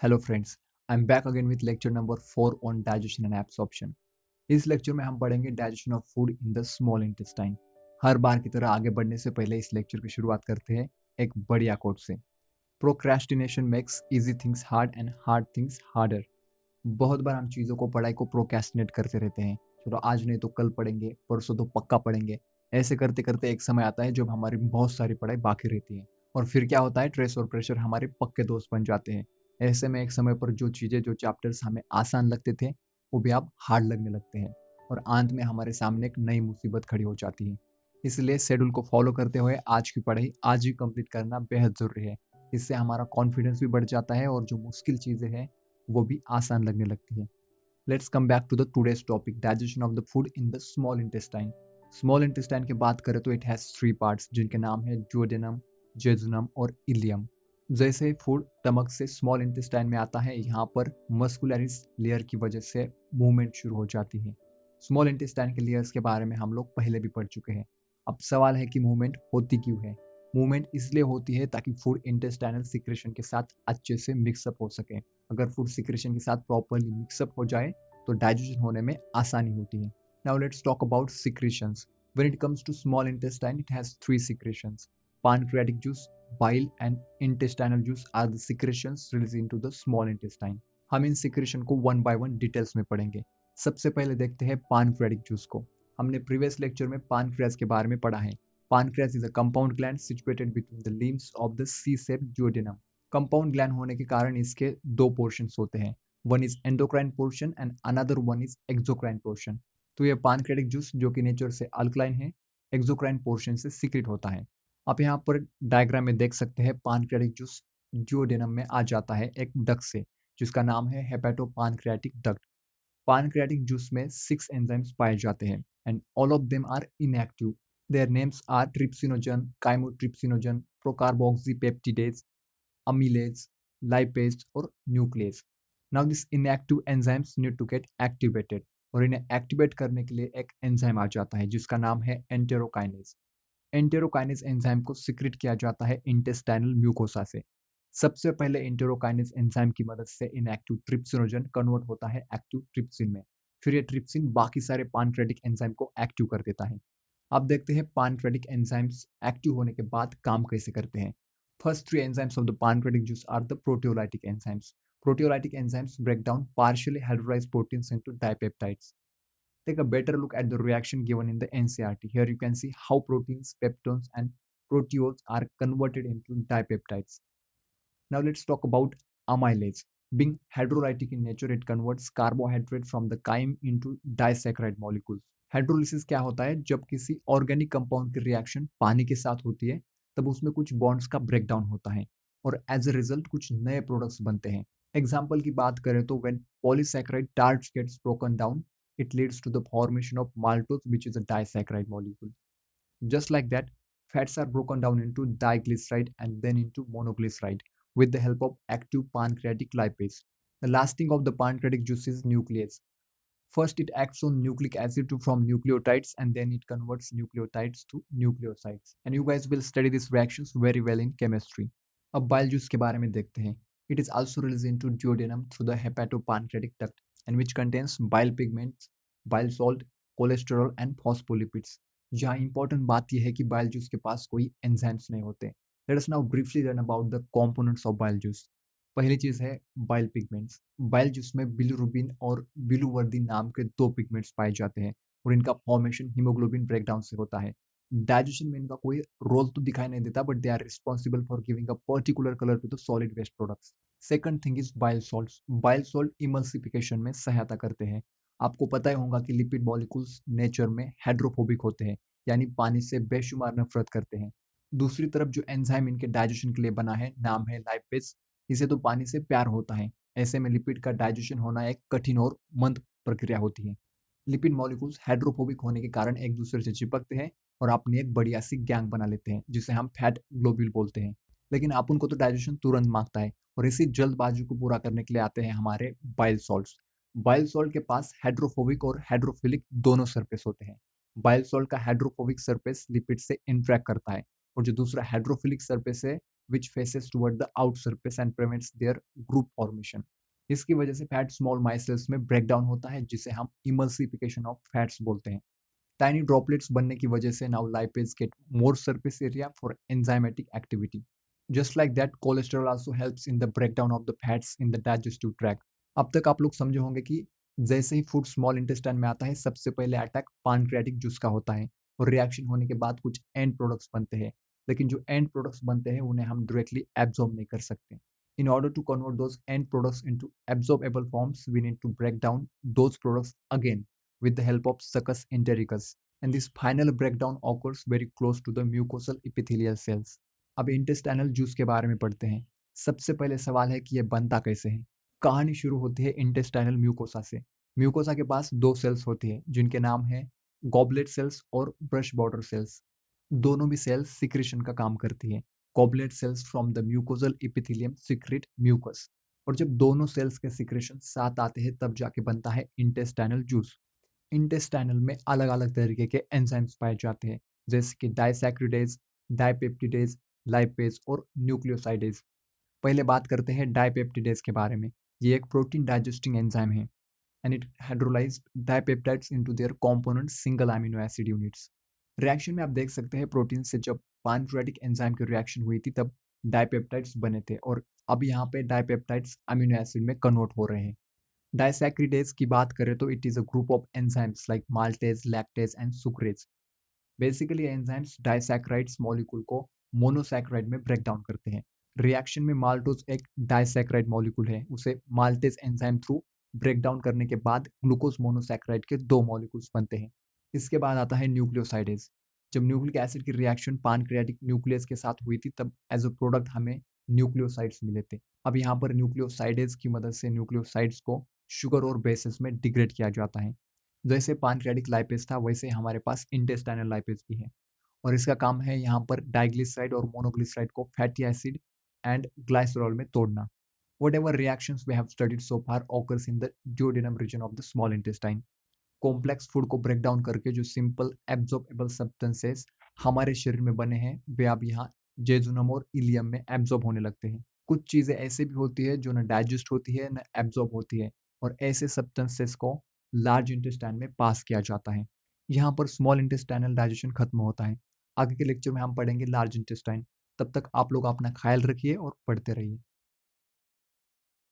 Hello friends, I am back again with lecture number 4 on digestion and absorption. इस lecture में हम पढ़ेंगे digestion of food in the small intestine. हर बार की तरह आगे बढ़ने से पहले इस लेक्चर की शुरुआत करते हैं एक बढ़िया कोट से। Procrastination makes easy things hard and hard things harder. बहुत बार हम चीज़ों को पढ़ाई को प्रोक्रेस्टिनेट करते रहते हैं। चलो आज नहीं तो कल पढ़ेंगे, परसों तो पक्का पढ़ेंगे। ऐसे करते करते एक समय आता है जब हमारी बहुत सारी पढ़ाई बाकी रहती है और फिर क्या होता है, स्ट्रेस और प्रेशर हमारे पक्के दोस्त बन जाते हैं। ऐसे में एक समय पर जो चीज़ें, जो चैप्टर्स हमें आसान लगते थे, वो भी अब हार्ड लगने लगते हैं और अंत में हमारे सामने एक नई मुसीबत खड़ी हो जाती है। इसलिए शेड्यूल को फॉलो करते हुए आज की पढ़ाई आज ही कंप्लीट करना बेहद ज़रूरी है। इससे हमारा कॉन्फिडेंस भी बढ़ जाता है और जो मुश्किल चीज़ें हैं वो भी आसान लगने लगती है। Let's come back to the today's topic, digestion of the food in the small intestine. Small intestine की बात करें तो इट हैज थ्री पार्ट्स जिनके नाम है ड्यूडेनम, जेजुनम और इलियम। जैसे फूड स्टमक से स्मॉल इंटेस्टाइन में आता है, यहाँ पर मस्कुलरिस लेयर की वजह से मूवमेंट शुरू हो जाती है। स्मॉल इंटेस्टाइन के लेयर्स के बारे में हम लोग पहले भी पढ़ चुके हैं। अब सवाल है कि मूवमेंट होती क्यों है। मूवमेंट इसलिए होती है ताकि फूड इंटेस्टाइनल सिक्रेशन के साथ अच्छे से मिक्सअप हो सके। अगर फूड सिक्रेशन के साथ प्रॉपरली मिक्सअप हो जाए तो डाइजेशन होने में आसानी होती है। Now let's talk about secretions. When it comes to small intestine, it has three secretions: pancreatic juice, bile and intestinal juice are the secretions released into the small intestine. हम इन secretion को one by one details में पढ़ेंगे। सबसे पहले देखते हैं पानक्रियाटिक juice को। हमने प्रीवियस लेक्चर में पानक्रियाज के बारे में पढ़ा है। Pancreas is a compound gland situated between the limbs of the C shape duodenum. Compound gland होने के कारण इसके दो पोर्शंस होते हैं। One is endocrine portion and another one is exocrine portion. तो ये पानक्रियाटिक जूस जो कि नेचर से अल्कलाइन है, एक्सोक्राइन पोर्शन से सीक्रेट होता है। आप यहाँ पर डायग्राम में देख सकते हैं पानक्रियाटिक जूस duodenum में आ जाता है एक डक्ट से, जिसका नाम है हेपेटोपानक्रियाटिक डक्ट। पानक्रियाटिक जूस में 6 एंजाइम्स पाए जाते हैं and all of them are inactive. Their names are trypsinogen, chymotrypsinogen, procarboxypeptidase, amylase, lipase और nuclease. Now these inactive enzymes need to get activated और इन्हें एक्टिवेट करने के लिए एक एंजाइम आ जाता है जिसका नाम है एंटेरोकाइनेज। एंटेरोकाइनेज एंजाइम को सिक्रेट किया जाता है इंटेस्टाइनल म्यूकोसा से। सबसे पहले एंटेरोकाइनेज एंजाइम की मदद से इनएक्टिव ट्रिप्सिनोजन कन्वर्ट होता है एक्टिव ट्रिप्सिन में। फिर ये ट्रिप्सिन बाकी सारे पानक्रेटिक एंजाइम को एक्टिव कर देता है। अब देखते हैं पानक्रेटिक एंजाइम्स एक्टिव होने के बाद काम कैसे करते हैं। First three enzymes of the pancreatic juice are the proteolytic enzymes. Proteolytic enzymes break down partially hydrolyzed proteins into dipeptides. Take a better look at the reaction given in the NCERT. Here you can see how proteins, peptones, and proteols are converted into dipeptides. Now let's talk about amylase. Being hydrolytic in nature, it converts carbohydrate from the chyme into disaccharide molecules. Hydrolysis क्या होता है? जब किसी organic compound की reaction पानी के साथ होती है तब उसमें कुछ बॉन्ड्स का ब्रेकडाउन होता है और एज ए रिजल्ट कुछ नए प्रोडक्ट्स बनते हैं। एग्जाम्पल की बात करें तो when polysaccharide starch gets broken down, it leads to the formation of maltose, which is a disaccharide molecule. Just like that, fats are broken down into diglyceride and then into monoglyceride with the help of active pancreatic lipase. The last thing of the pancreatic juice is nuclease. First, it acts on nucleic acid from nucleotides and then it converts nucleotides to nucleosides. And you guys will study these reactions very well in chemistry. अब bile juice के बारे में देखते हैं. It is also released into duodenum through the hepatopancreatic duct and which contains bile pigments, bile salt, cholesterol and phospholipids. जहाँ important बात यह है कि bile juice के पास कोई enzymes नहीं होते. Let us now briefly learn about the components of bile juice. पहली चीज है बाइल पिगमेंट्स। बाइल जूस में बिलिरुबिन और बिलुवर्दिन नाम के दो पिगमेंट्स पाए जाते हैं और इनका फॉर्मेशन हीमोग्लोबिन ब्रेकडाउन से होता है। डाइजेशन में इनका कोई रोल तो दिखाई नहीं देता but they are responsible for giving a particular colour to the solid waste products. Second thing is bile salts. Bile salt emulsification में सहायता करते हैं। आपको पता ही होगा कि लिपिड मॉलिक्यूल्स नेचर में हाइड्रोफोबिक होते हैं, यानी पानी से बेशुमार नफरत करते हैं। दूसरी तरफ जो एंजाइम इनके डाइजेशन के लिए बना है, नाम है लाइपेज। इसे तो पानी से प्यार होता है। ऐसे में लिपिड का डाइजेशन होना एक कठिन और मंद प्रक्रिया होती है। लिपिड मॉलिक्यूल्स हाइड्रोफोबिक होने के कारण एक दूसरे से चिपकते हैं और अपनी एक बढ़िया सी गैंग बना लेते हैं जिसे हम फैट ग्लोब्यूल बोलते हैं। लेकिन अपन को तो डाइजेशन तुरंत मांगता है और इसी जल्दबाजी को पूरा करने के लिए आते हैं हमारे बाइल सॉल्ट्स। बाइल सॉल्ट के पास हाइड्रोफोबिक और हाइड्रोफिलिक दोनों सरफेस होते हैं। बाइल सॉल्ट का हाइड्रोफोबिक सरफेस लिपिड से इंटरेक्ट करता है और जो दूसरा हाइड्रोफिलिक सरफेस है which faces toward the out surface and prevents their group formation. इसकी वजह से फैट स्मॉल माइसेल्स में ब्रेक डाउन होता है जिसे हम इमल्सिफिकेशन ऑफ फैट्स बोलते हैं. टाइनी ड्रॉपलेट्स बनने की वजह से now lipase get more surface area for enzymatic activity. Just like that cholesterol also helps in the breakdown of the fats in the digestive tract. अब तक आप लोग समझे होंगे कि जैसे ही फूड स्मॉल इंटेस्टाइन में आता है सबसे पहले अटैक पानक्रियाटिक जूस का होता है और रिएक्शन होने के बाद कुछ एंड प्रोडक्ट्स बनते हैं, लेकिन जो एंड प्रोडक्ट्स बनते हैं उन्हें हम डायरेक्टली एब्जॉर्ब नहीं कर सकते. In order to convert those end products into absorbable forms, we need to break down those products again with the help of succus entericus. And this final breakdown occurs very close to the mucosal epithelial cells. अब intestinal juice के बारे में पढ़ते हैं. सबसे पहले सवाल है कि यह बनता कैसे है. कहानी शुरू होती है इंटेस्टाइनल म्यूकोसा से. म्यूकोसा के पास दो सेल्स होती है जिनके नाम है गॉबलेट सेल्स और ब्रश बॉर्डर सेल्स. दोनों भी सेल्स सिक्रेशन का काम करती है. Goblet cells from the mucosal epithelium secrete mucus, और जब दोनों सेल्स के सिक्रेशन साथ आते हैं तब जाके बनता है इंटेस्टाइनल जूस. इंटेस्टाइनल में अलग अलग तरीके के एंजाइम्स पाए जाते हैं जैसे कि डाइसैक्रिडेज, डाइपेप्टिडेज, लाइपेज और न्यूक्लियोसाइडेज. पहले बात करते हैं डाइपेप्टिडेज के बारे में. ये एक प्रोटीन डाइजेस्टिंग एंजाइम है and it hydrolyzed dipeptides into their component single amino acid units. Reaction में आप देख सकते हैं प्रोटीन से जब पानक्रियाटिक एंजाइम की रिएक्शन हुई थी तब डाइपेप्टाइड्स बने थे और अब यहाँ पे डाइपेप्टाइड्स अमीनो एसिड में कन्वर्ट हो रहे हैं. डाइसैक्रिडेज की बात करें तो it is a group of enzymes like maltase, lactase and sucrase. Basically enzymes disaccharides molecule को मोनोसैक्राइड में ब्रेक डाउन करते हैं. रिएक्शन में माल्टोज एक डाइसैक्राइड मॉलिक्यूल है, उसे maltase enzyme through break down करने के बाद ग्लूकोज मोनोसैक्राइड के दो मॉलिक्यूल्स बनते हैं. इसके बाद आता है न्यूक्लियोसाइडेज. जब न्यूक्लिक एसिड की रिएक्शन पानक्रियाटिक न्यूक्लियस के साथ हुई थी तब एज अ प्रोडक्ट हमें न्यूक्लियोसाइड्स मिले थे. अब यहाँ पर न्यूक्लियोसाइडेज की मदद से न्यूक्लियोसाइड्स को शुगर और बेसिस में डिग्रेड किया जाता है. जैसे पानक्रियाटिक लाइपेज था वैसे हमारे पास इंटेस्टाइनल लाइपेज भी है और इसका काम है यहाँ पर डाइग्लिसराइड और मोनोग्लिसराइड को फैटी एसिड एंड ग्लाइसरॉल में तोड़ना. Whatever reactions we have studied so far occurs in the duodenum region of the small intestine. Complex food को ब्रेक डाउन करके जो सिंपल एब्जॉर्बेबल सब्सटेंसेस हमारे शरीर में बने हैं वे अब यहाँ जेजुनम और इलियम में एब्जॉर्ब होने लगते हैं. कुछ चीजें ऐसे भी होती है जो न डाइजेस्ट होती है न एब्जॉर्ब होती है और ऐसे सब्सटेंसेस को लार्ज इंटेस्टाइन में पास किया जाता है. यहाँ पर स्मॉल इंटेस्टाइनल डाइजेशन खत्म होता है. आगे के लेक्चर में हम पढ़ेंगे लार्ज इंटेस्टाइन. तब तक आप लोग अपना ख्याल रखिए और पढ़ते रहिए.